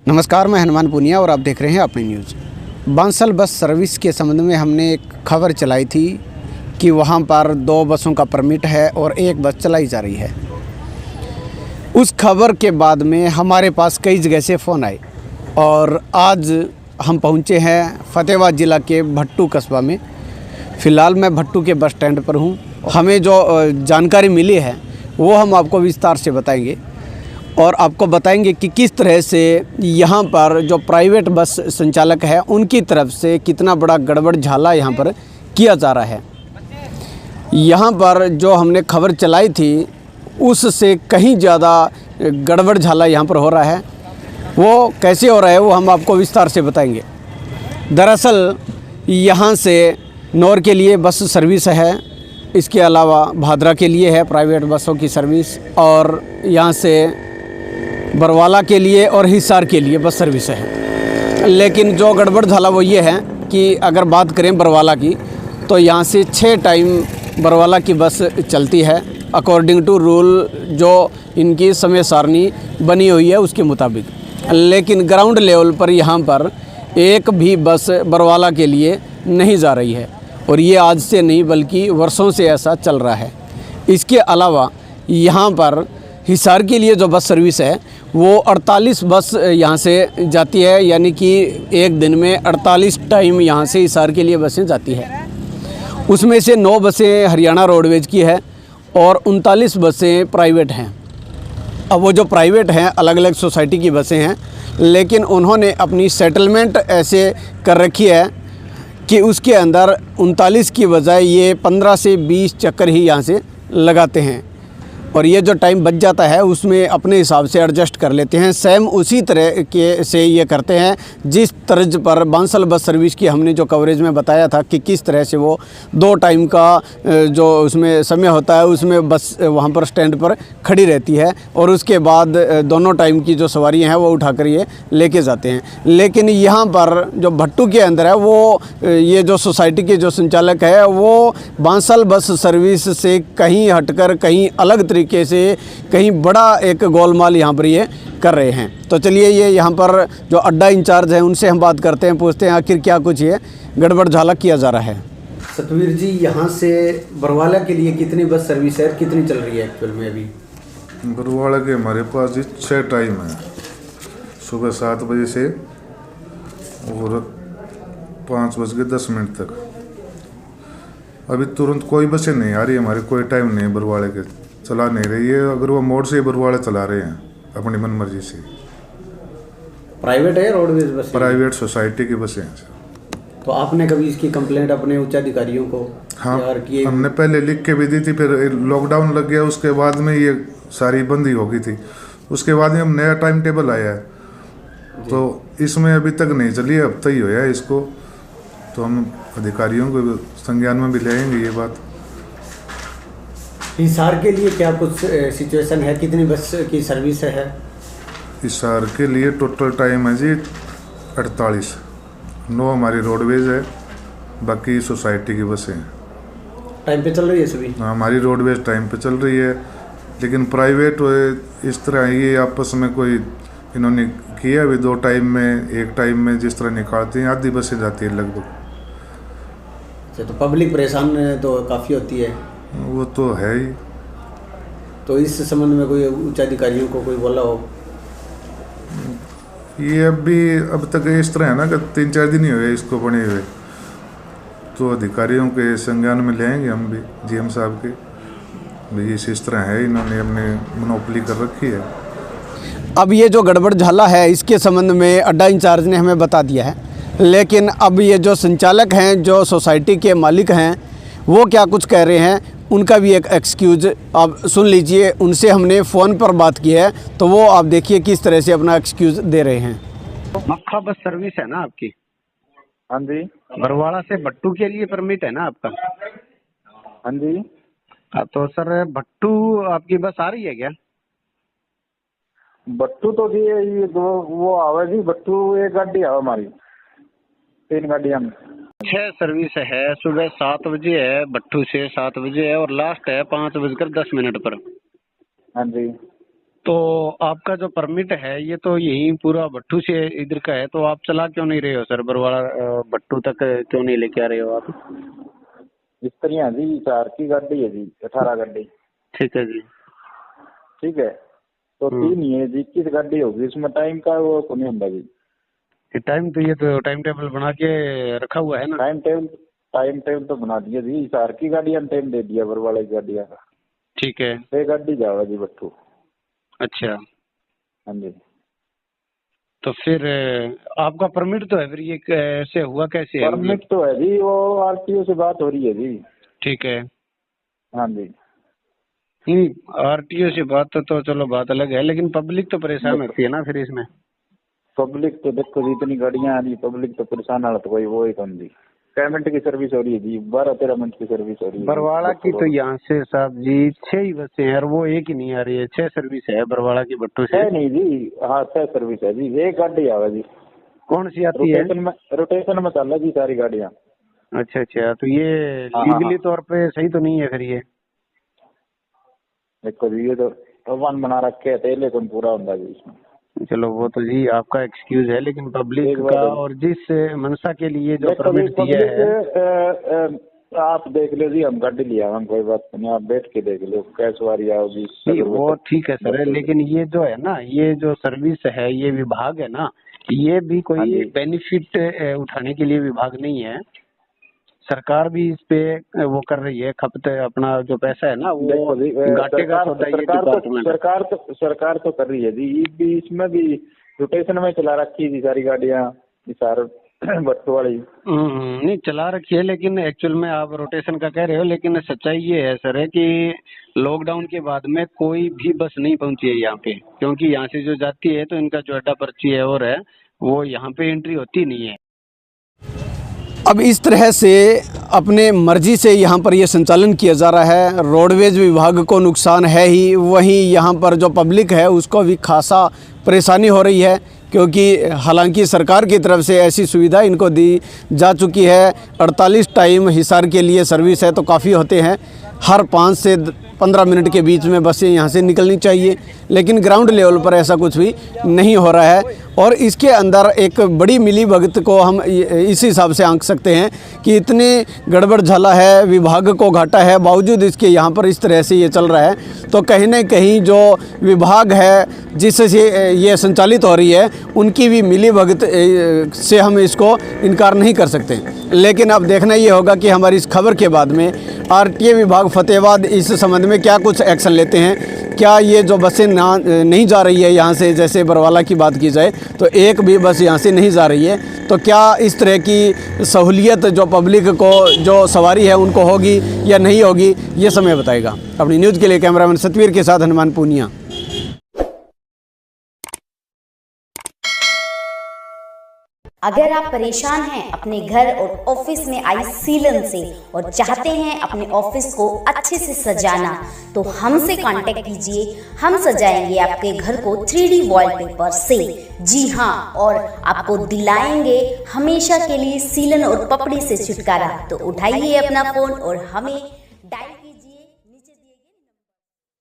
नमस्कार, मैं हनुमान पुनिया और आप देख रहे हैं अपनी न्यूज़। बांसल बस सर्विस के संबंध में हमने एक खबर चलाई थी कि वहां पर 2 बसों का परमिट है और 1 बस चलाई जा रही है। उस खबर के बाद में हमारे पास कई जगह से फ़ोन आए और आज हम पहुंचे हैं फतेहाबाद ज़िला के भट्टू कस्बा में। फ़िलहाल मैं भट्टू के बस स्टैंड पर हूं। हमें जो जानकारी मिली है वो हम आपको विस्तार से बताएंगे और आपको बताएंगे कि किस तरह से यहाँ पर जो प्राइवेट बस संचालक है उनकी तरफ से कितना बड़ा गड़बड़ झाला यहाँ पर किया जा रहा है। यहाँ पर जो हमने खबर चलाई थी उससे कहीं ज़्यादा गड़बड़ झाला यहाँ पर हो रहा है। वो कैसे हो रहा है वो हम आपको विस्तार से बताएंगे। दरअसल यहाँ से नौर के लिए बस सर्विस है, इसके अलावा भादरा के लिए है प्राइवेट बसों की सर्विस, और यहाँ से बरवाला के लिए और हिसार के लिए बस सर्विस है। लेकिन जो गड़बड़ झाला वो ये है कि अगर बात करें बरवाला की तो यहाँ से 6 टाइम बरवाला की बस चलती है अकॉर्डिंग टू रूल जो इनकी समय सारणी बनी हुई है उसके मुताबिक। लेकिन ग्राउंड लेवल पर यहाँ पर एक भी बस बरवाला के लिए नहीं जा रही है और ये आज से नहीं बल्कि वर्षों से ऐसा चल रहा है। इसके अलावा यहाँ पर हिसार के लिए जो बस सर्विस है वो 48 बस यहाँ से जाती है, यानी कि एक दिन में 48 टाइम यहाँ से हिसार के लिए बसें जाती है। उसमें से 9 बसें हरियाणा रोडवेज की है और 39 बसें प्राइवेट हैं। अब वो जो प्राइवेट हैं अलग अलग सोसाइटी की बसें हैं, लेकिन उन्होंने अपनी सेटलमेंट ऐसे कर रखी है कि उसके अंदर 39 की बजाय ये 15 से 20 चक्कर ही यहाँ से लगाते हैं और ये जो टाइम बच जाता है उसमें अपने हिसाब से एडजस्ट कर लेते हैं। सेम उसी तरह के से ये करते हैं जिस तर्ज पर बांसल बस सर्विस की हमने जो कवरेज में बताया था कि किस तरह से वो 2 टाइम का जो उसमें समय होता है उसमें बस वहाँ पर स्टैंड पर खड़ी रहती है और उसके बाद दोनों टाइम की जो सवारियाँ हैं वो उठाकर ये लेके जाते हैं। लेकिन यहाँ पर जो भट्टू के अंदर है वो ये जो सोसाइटी के जो संचालक है वो बांसल बस सर्विस से कहीं हटकर कहीं अलग तरीके से कहीं बड़ा एक गोलमाल यहाँ पर ये कर रहे हैं। तो चलिए ये यहाँ पर जो अड्डा इंचार्ज है उनसे हम बात करते हैं, पूछते हैं आखिर क्या कुछ ये गड़बड़ झाला किया जा रहा है। सतवीर जी, यहाँ से बरवाला के लिए कितनी बस सर्विस है, कितनी चल रही है एक्चुअल में अभी? बरवाला के हमारे पास जी 6 टाइम है, सुबह 7 बजे से और 5:10 तक। अभी तुरंत कोई बसें नहीं आ रही हमारे, कोई टाइम नहीं बरवाले के, चला नहीं रही है। अगर वो मोड़ से बरवाले चला रहे हैं अपनी मन मर्जी से। प्राइवेट है रोडवेज बस? प्राइवेट सोसाइटी की बसें हैं। तो आपने कभी इसकी कंप्लेंट अपने उच्चाधिकारियों को? हाँ, हमने पहले लिख के भी दी थी, फिर लॉकडाउन लग गया, उसके बाद में ये सारी बंदी हो गई थी। उसके बाद में हम नया टाइम टेबल आया है तो इसमें अभी तक नहीं चली है, हफ्ता ही होया है इसको। तो हम अधिकारियों को संज्ञान में भी लेंगे ये बात। हिसार के लिए क्या कुछ सिचुएशन है, कितनी बस की सर्विस है? हिसार के लिए टोटल टाइम है जी 48, 9 हमारी रोडवेज है, बाकी सोसाइटी की बसें हैं। टाइम पे चल रही है सभी? हाँ, हमारी रोडवेज टाइम पे चल रही है, लेकिन प्राइवेट इस तरह ये आपस में कोई इन्होंने किया भी 2 टाइम में 1 टाइम में जिस तरह निकालती हैं, आधी बसें जाती है लगभग। अच्छा, तो पब्लिक परेशान तो काफ़ी होती है? वो तो है ही। तो इस संबंध में कोई उच्चाधिकारियों को कोई बोला हो? ये अब तक इस तरह है ना कि 3-4 दिन ही हुए इसको बने हुए, तो अधिकारियों के संज्ञान में लेंगे हम भी, जीएम साहब के भाई इस तरह है, इन्होंने अपने मोनोपोली कर रखी है। अब ये जो गड़बड़ झाला है इसके संबंध में अड्डा इंचार्ज ने हमें बता दिया है, लेकिन अब ये जो संचालक हैं, जो सोसाइटी के मालिक हैं, वो क्या कुछ कह रहे हैं उनका भी एक एक्सक्यूज़ आप सुन लीजिए। उनसे हमने फ़ोन पर बात की है तो वो आप देखिए किस तरह से अपना एक्सक्यूज़ दे रहे हैं। मक्खा बस सर्विस है ना आपकी? हाँ जी। बरवाड़ा से भट्टू के लिए परमिट है ना आपका? हाँ जी। तो सर भट्टू आपकी बस आ रही है क्या? भट्टू तो जी ये 2 वो आवे जी, भट्टू 1 गाड़ी है हमारी, 3 गाड़ियाँ में 6 सर्विस है। सुबह 7 बजे है भट्टू से, 7 बजे है और लास्ट है 5:10 पर। हाँ जी। तो आपका जो परमिट है ये तो यही पूरा भट्टू से इधर का है, तो आप चला क्यों नहीं रहे हो सर? बरवाड़ा भट्टू तक क्यों नहीं लेके आ रहे हो आप? इस तरह है जी, 4 की गाड़ी है जी, 18 गाड़ी। ठीक है जी। ठीक है, तो 3 ही है जी, 21 गाड़ी होगी, इसमें टाइम का वो को नहीं होता जी। टाइम तो ये तो टाइम टेबल बना के रखा हुआ है ना? टाइम टेबल तो बना दिया जी, 4 की गाड़ियां टाइम दे दिया, बरवाड़ा की गाड़ियां का। ठीक है। 6 गाड़ी जावा जी भट्टू। अच्छा, हाँ जी। तो फिर आपका परमिट तो है, फिर ये कैसे हुआ, कैसे है? परमिट तो है जी, वो आरटीओ से बात हो रही है जी। ठीक है। हाँ जी। आरटीओ से बात तो चलो बात अलग है, लेकिन पब्लिक तो परेशान होती है ना फिर इसमें। पब्लिक तो देखो जी, इतनी गाड़ियां आ रही, पब्लिक तो परेशान हालत कोई वो ही कम जी। 6 मिनट की सर्विस हो रही है जी, 12-13 मिनट की सर्विस हो रही है। बरवाड़ा की तो यहाँ से साहब जी 6 ही बसें हैं और वो एक ही नहीं आ रही है। 6 सर्विस है बरवाड़ा की भट्टू से। 6 नहीं जी, हाँ 6 सर्विस है जी, एक गाड़ी आवा जी। कौन सी आती है? रोटेशन में चल रहा जी सारी गाड़ियाँ। अच्छा अच्छा, तो ये हाँ, लीगली हाँ। तौर पे सही तो नहीं है फिर ये? देखो जी, ये तो भगवान बना रखे है, तेले कौन पूरा होता जी इसमें। चलो वो तो जी आपका एक्सक्यूज है, लेकिन पब्लिक का और जिस मंशा के लिए जो परमिट दिया है। आप देख लो जी, हम गाड़ी लिया, हम कोई बात नहीं, आप बैठ के देख लो क्या सवारी आओगी। नहीं वो ठीक है सर, लेकिन ये जो है ना, ये जो सर्विस है, ये विभाग है ना, ये भी कोई बेनिफिट उठाने के लिए विभाग नहीं है। सरकार भी इस पे वो कर रही है, खपत अपना जो पैसा है ना वो घाटे का सौदा ये डिपार्टमेंट। सरकार तो कर रही है जी, इसमें भी रोटेशन में चला रखी है सारी गाड़ियाँ, सारे भट्टू वाली। नहीं चला रखी है, लेकिन एक्चुअल में आप रोटेशन का कह रहे हो, लेकिन सच्चाई ये है सर है कि लॉकडाउन के बाद में कोई भी बस नहीं पहुंची है यहाँ पे, क्योंकि यहाँ से जो जाती है तो इनका जो अड्डा पर्ची है और है वो यहाँ पे एंट्री होती नहीं है। अब इस तरह से अपने मर्जी से यहाँ पर ये संचालन किया जा रहा है। रोडवेज विभाग को नुकसान है ही, वहीं यहाँ पर जो पब्लिक है उसको भी खासा परेशानी हो रही है, क्योंकि हालांकि सरकार की तरफ से ऐसी सुविधा इनको दी जा चुकी है। 48 टाइम हिसार के लिए सर्विस है तो काफ़ी होते हैं, हर 5 से 15 मिनट के बीच में बसें यहाँ से निकलनी चाहिए, लेकिन ग्राउंड लेवल पर ऐसा कुछ भी नहीं हो रहा है। और इसके अंदर एक बड़ी मिलीभगत को हम इस हिसाब से आंक सकते हैं कि इतने गड़बड़ झाला है, विभाग को घाटा है, बावजूद इसके यहाँ पर इस तरह से ये चल रहा है। तो कहीं ना कहीं जो विभाग है जिससे ये संचालित हो रही है, उनकी भी मिलीभगत से हम इसको इनकार नहीं कर सकते। लेकिन अब देखना ये होगा कि हमारी इस खबर के बाद में आरटीए विभाग फतेहाबाद इस संबंध में क्या कुछ एक्शन लेते हैं। क्या ये जो बसें नहीं जा रही है यहाँ से, जैसे बरवाला की बात की जाए तो एक भी बस यहाँ से नहीं जा रही है, तो क्या इस तरह की सहूलियत जो पब्लिक को जो सवारी है उनको होगी या नहीं होगी, ये समय बताएगा। अपनी न्यूज़ के लिए कैमरामैन सतवीर के साथ हनुमान पूनिया। अगर आप परेशान हैं अपने घर और ऑफिस में आई सीलन से और चाहते हैं अपने ऑफिस को अच्छे से सजाना, तो हमसे कांटेक्ट कीजिए। हम सजाएंगे आपके घर को 3D वॉलपेपर से। जी हाँ, और आपको दिलाएंगे हमेशा के लिए सीलन और पपड़ी से छुटकारा। तो उठाइए अपना फोन और हमें